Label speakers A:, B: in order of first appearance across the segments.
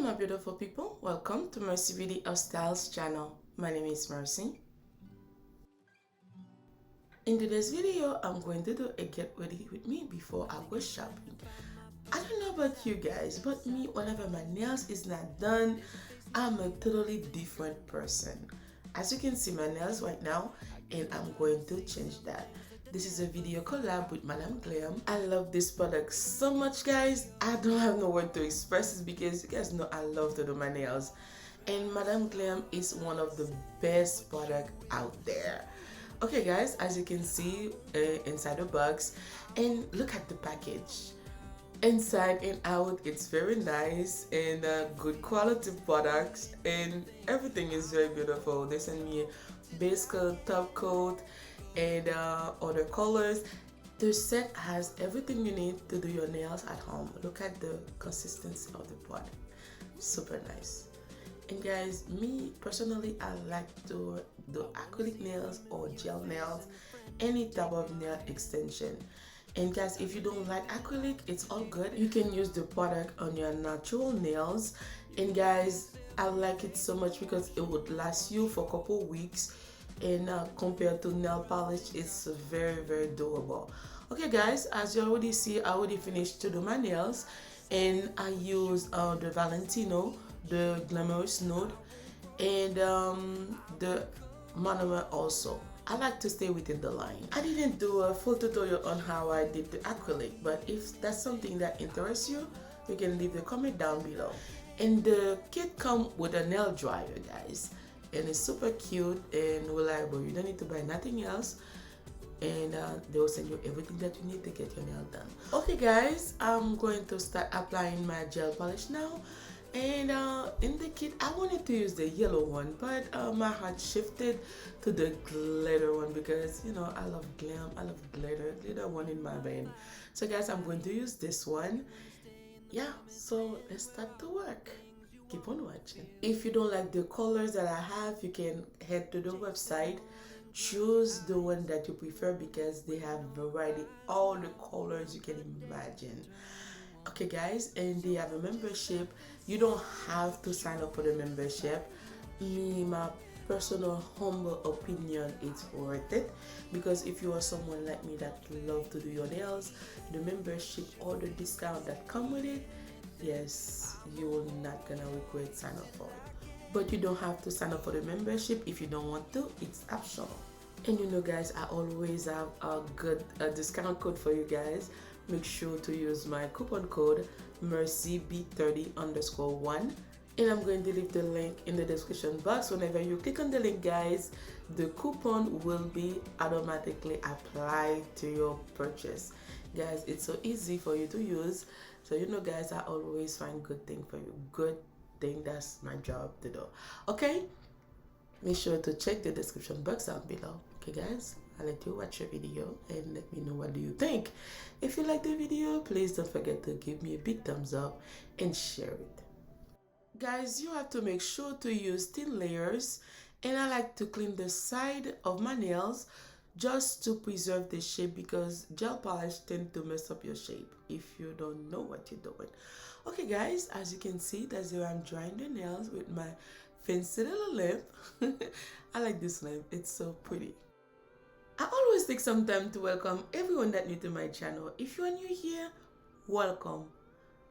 A: my beautiful people, welcome to Mercy Beauty of Styles channel. My name is Mercy. In today's video, I'm going to do a get ready with me before I go shopping. I don't know about you guys, but me, whenever my nails is not done, I'm a totally different person. As you can see my nails right now, and I'm going to change that. This is a video collab with Madam Glam. I love this product so much, guys. I don't have no word to express it because you guys know I love to do my nails. And Madam Glam is one of the best product out there. Okay guys, as you can see inside the box, and look at the package. Inside and out, it's very nice and good quality products, and everything is very beautiful. They send me a base coat, top coat, and other colors. The set has everything you need to do your nails at home. Look at the consistency of the product, super nice. And guys, me personally, I like to do acrylic nails or gel nails, any type of nail extension. And guys, if you don't like acrylic, it's all good. You can use the product on your natural nails. And guys, I like it so much because it would last you for a couple weeks, and compared to nail polish, it's very durable. Okay guys, as you already see, I already finished to do my nails, and I use the Valentino, the Glamorous Nude, and the monomer also. I like to stay within the line. I didn't do a full tutorial on how I did the acrylic, but if that's something that interests you, you can leave the comment down below. And the kit comes with a nail dryer, guys, and it's super cute and reliable. You don't need to buy nothing else, and they will send you everything that you need to get your nail done. Okay guys, I'm going to start applying my gel polish now. And in the kit, I wanted to use the yellow one, but my heart shifted to the glitter one because, you know, I love glam, I love glitter one in my vein. So guys, I'm going to use this one. Yeah, so let's start to work. Keep on watching. If you don't like the colors that I have, you can head to the website, choose the one that you prefer because they have variety, all the colors you can imagine. Okay guys, and they have a membership. You don't have to sign up for the membership. Me, my personal humble opinion, it's worth it, because if you are someone like me that love to do your nails, the membership or the discount that come with it, yes, you're not gonna regret sign up for it. But you don't have to sign up for the membership if you don't want to. It's optional. And you know guys, I always have a good discount code for you guys. Make sure to use my coupon code mercyb30_1, and I'm going to leave the link in the description box. Whenever you click on the link, guys, the coupon will be automatically applied to your purchase. Guys, it's so easy for you to use. So you know guys, I always find good thing for you. Good thing, that's my job to do. Okay, make sure to check the description box down below. Okay guys, I'll let you watch your video and let me know what do you think. If you like the video, please don't forget to give me a big thumbs up and share it. Guys, you have to make sure to use thin layers, and I like to clean the side of my nails just to preserve the shape, because gel polish tend to mess up your shape if you don't know what you're doing. Okay guys, as you can see, that's where I'm drying the nails with my fancy little lamp. I like this lamp, it's so pretty. I always take some time to welcome everyone that new to my channel. If you are new here, welcome.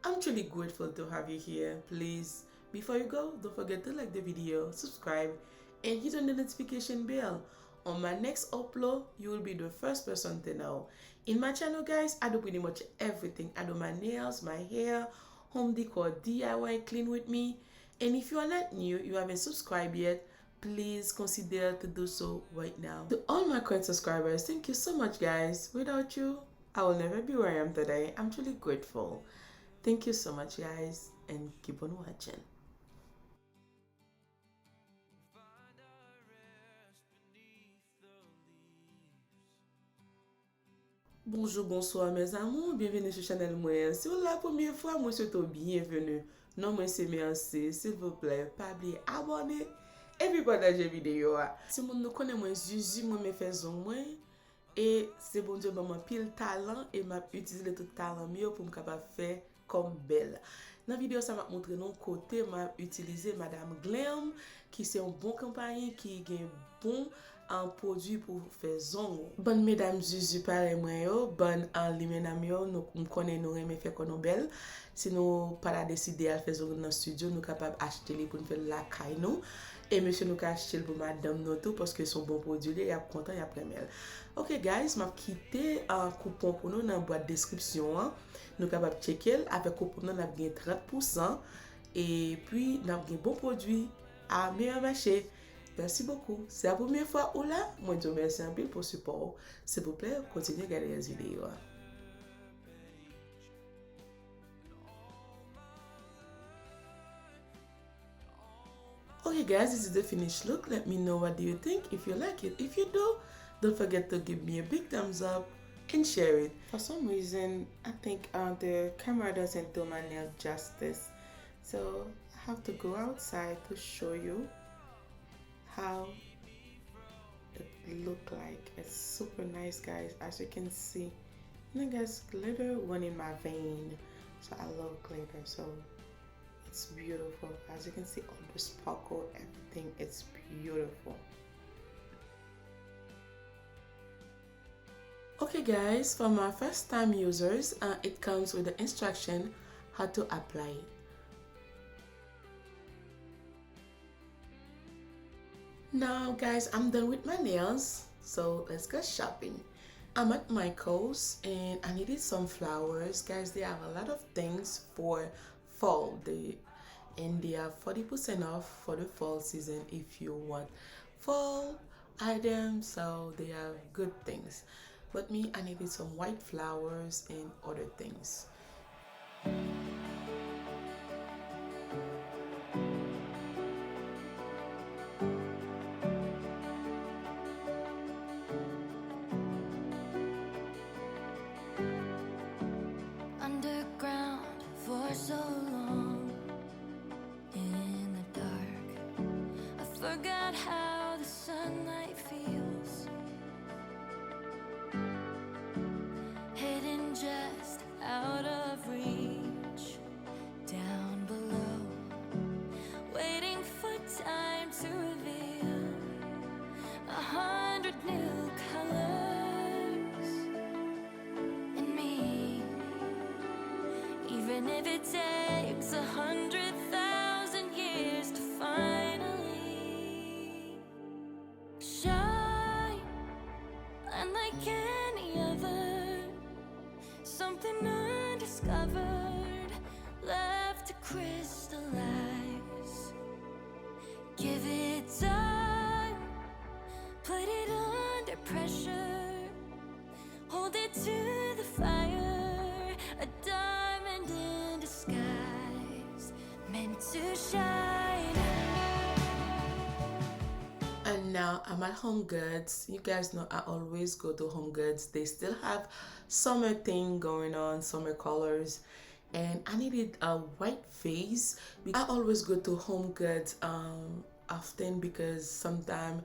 A: I'm truly grateful to have you here. Please, before you go, don't forget to like the video, subscribe, and hit on the notification bell. On my next upload, you will be the first person to know. In my channel, guys, I do pretty much everything. I do my nails, my hair, home decor, DIY, clean with me. And if you are not new, you haven't subscribed yet, please consider to do so right now. To all my current subscribers, thank you so much guys. Without you, I will never be where I am today. I'm truly grateful. Thank you so much guys, and keep on watching. Bonjour, bonsoir mes amours, bienvenue sur channel moi. Si vous la première fois, moi souhaite bienvenue. Non, moi c'est merci, s'il vous plaît, pas oublier abonner et puis partager vidéo. Si vous nous connaissez moi Zuzu, moi me fais moi, et c'est bon Dieu maman pile talent, et m'a utilisé tout talent mieux pour me capable faire comme belle. Dans la vidéo, ça m'a montré non côté m'a utilisé Madame Glam qui c'est un bon compagnie qui a un bon un produit pour faire zong. Bonne mesdames Zuzu pare moi yo, bonne en limenam yo, nous connaît nous aimer faire qu'on belle. Si nous pas la décider à faire zong dans studio, nous capable acheter les pour nous faire la caille nous. Et monsieur nous ka acheter pour madame nous tout parce que son bon produit, il y a content, il y a plein mail. OK guys, m'a quitté un coupon pour nous dans la boîte description. Hein. Nous capable checker avec coupon nous a gagné 30% et puis nous avons un bon produit à meilleur marché. Merci beaucoup. C'est la première fois ou là, moi je vous remercie un peu pour le support. S'il vous plaît, continuez à regarder les vidéos. Okay guys, this is the finished look. Let me know what do you think, if you like it. If you do, don't forget to give me a big thumbs up and share it. For some reason, I think the camera doesn't do my nail justice. So I have to go outside to show you how it look like. It's super nice guys, as you can see. And I guess glitter went in my vein, so I love glitter. So it's beautiful, as you can see, all the sparkle, everything, it's beautiful. Okay guys, for my first time users, it comes with the instruction how to apply it. Now guys, I'm done with my nails, so let's go shopping. I'm at Michael's and I needed some flowers. Guys, they have a lot of things for fall. They have 40% off for the fall season if you want fall items, so they have good things. But me, I needed some white flowers and other things.
B: Underground for so long, in the dark, I forgot how the sunlight feels. Hidden just out of reach, down below, waiting for time to reveal 100 new colors in me. Even if it takes 100,000 years to finally shine, unlike any other, something undiscovered, left to crystallize. Give it time, put it under pressure, hold it to the fire, a diamond in disguise, meant to shine.
A: And now I'm at Home Goods. You guys know I always go to Home Goods. They still have summer thing going on, summer colors. And I needed a white vase. I always go to Home Goods often because sometimes,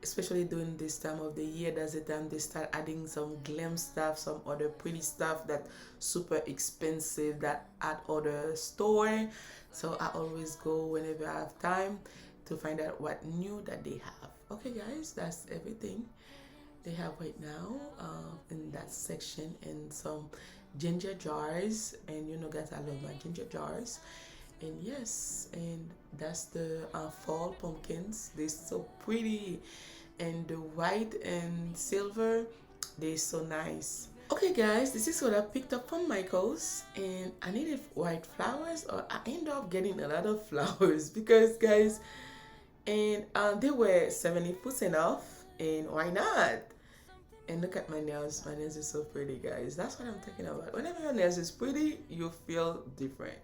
A: especially during this time of the year, that's the time they start adding some glam stuff, some other pretty stuff that super expensive that at other store. So I always go whenever I have time to find out what new that they have. Okay guys, that's everything they have right now in that section, and some ginger jars. And you know guys, I love my ginger jars. And yes, and that's the fall pumpkins. They're so pretty, and the white and silver, they're so nice. Okay guys, this is what I picked up from Michael's, and I needed white flowers, or I ended up getting a lot of flowers because guys, and they were 70% off, and why not? And look at my nails. My nails are so pretty guys. That's what I'm talking about. Whenever your nails is pretty, you feel different.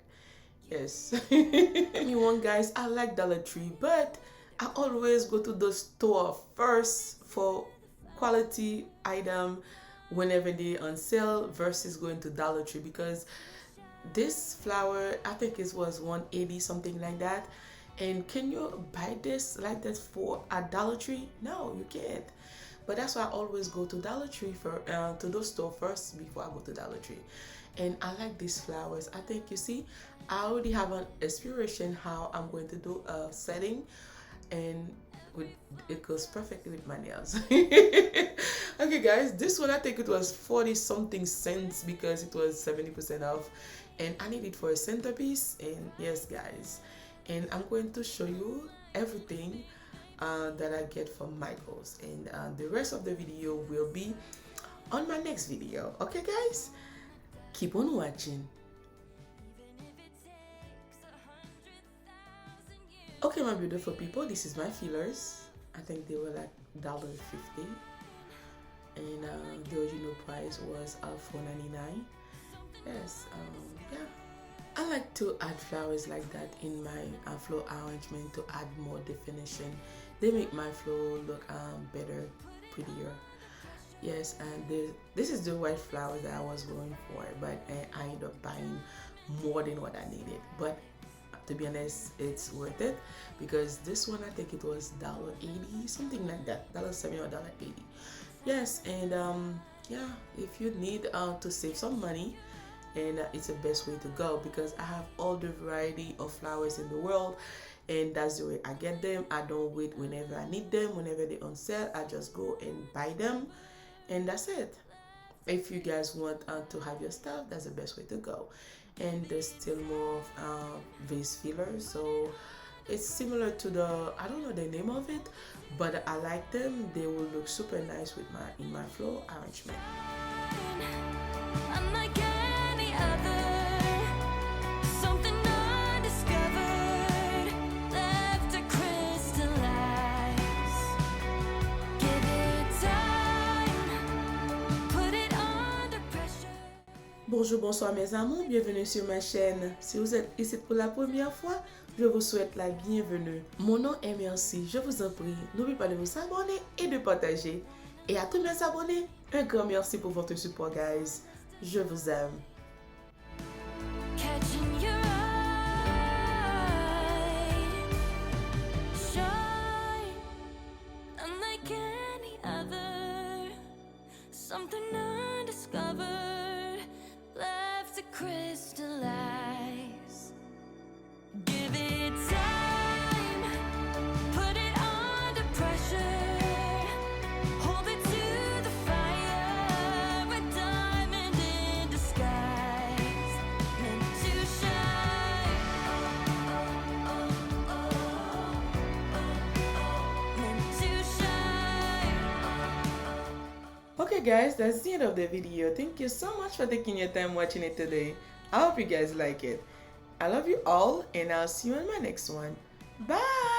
A: Yes. Me one guys, I like Dollar Tree, but I always go to the store first for quality item whenever they on sale versus going to Dollar Tree, because this flower, I think it was 180 something like that. And can you buy this like that for a Dollar Tree? No, you can't. But that's why I always go to Dollar Tree for to the store first before I go to Dollar Tree. And I like these flowers. I think, you see, I already have an inspiration how I'm going to do a setting, and it goes perfectly with my nails. Okay guys, this one I think it was 40 something cents because it was 70% off, and I need it for a centerpiece. And yes guys, and I'm going to show you everything that I get from Michaels, and the rest of the video will be on my next video. Okay guys, keep on watching. Okay my beautiful people, this is my fillers. I think they were like $1.50, and the original price was $4.99. Yes, yeah, I like to add flowers like that in my floor arrangement to add more definition. They make my floor look better, prettier. Yes, and this is the white flower that I was going for, but I ended up buying more than what I needed. But to be honest, it's worth it because this one I think it was $1.80, something like that, $1.70 or $1.80. Yes, and yeah, if you need to save some money, and it's the best way to go because I have all the variety of flowers in the world, and that's the way I get them. I don't wait whenever I need them. Whenever they're on sale, I just go and buy them, and that's it. If you guys want to have your stuff, that's the best way to go. And there's still more vase fillers, so it's similar to the, I don't know the name of it, but I like them. They will look super nice with in my floor arrangement.
B: Unlike any other, something undiscovered, left to crystallize. Give it time, put it under pressure.
A: Bonjour, bonsoir mes amours, bienvenue sur ma chaîne. Si vous êtes ici pour la première fois, je vous souhaite la bienvenue. Mon nom est Merci, je vous en prie, n'oubliez pas de vous abonner et de partager. Et à tous mes abonnés, un grand merci pour votre support guys. Je vous aime.
B: Catching your eye, shine, unlike any other, something undiscovered, left to crystallize. Give it time, put it under pressure, hold it to the fire, a diamond in disguise, meant to shine, meant to shine.
A: Okay guys, that's the end of the video. Thank you so much for taking your time watching it today. I hope you guys like it. I love you all, and I'll see you on my next one. Bye!